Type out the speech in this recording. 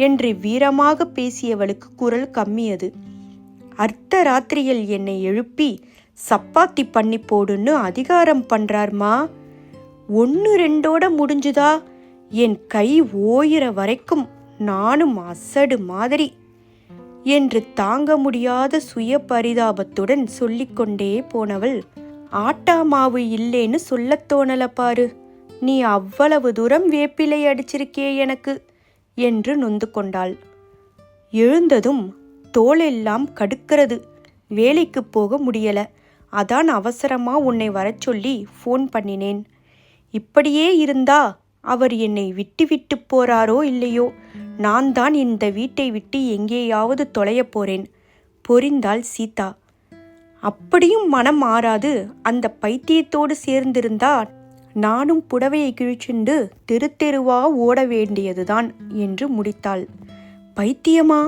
என்று வீரமாக பேசியவளுக்கு குரல் கம்மியது. அர்த்த ராத்திரியில் என்னை எழுப்பி சப்பாத்தி பண்ணி போடுன்னு அதிகாரம் பண்றார்மா. 1-2 முடிஞ்சுதா? என் கை ஓயிற வரைக்கும் நானும் அசடு மாதிரி என்று தாங்க முடியாத சுய பரிதாபத்துடன் சொல்லிக்கொண்டே போனவள், ஆட்டா மாவு இல்லேன்னு சொல்லத் தோணல பாரு, நீ அவ்வளவு தூரம் வேப்பிலை அடிச்சிருக்கே எனக்கு என்று நொந்து கொண்டாள். எழுந்ததும் தோளெல்லாம் கடுக்கிறது, வேலைக்கு போக முடியல, அதான் அவசரமா உன்னை வரச் சொல்லி ஃபோன் பண்ணினேன். இப்படியே இருந்தா அவர் என்னை விட்டு போறாரோ இல்லையோ, நான் தான் இந்த வீட்டை விட்டு எங்கேயாவது தொலைய போறேன், பொரிந்தாள் சீதா. அப்படியும் மனம் மாறாது அந்த பைத்தியத்தோடு சேர்ந்திருந்தா நானும் புடவையை கிழிச்சுண்டு தெரு தெருவா ஓட வேண்டியதுதான் என்று முடித்தாள். பைத்தியமா?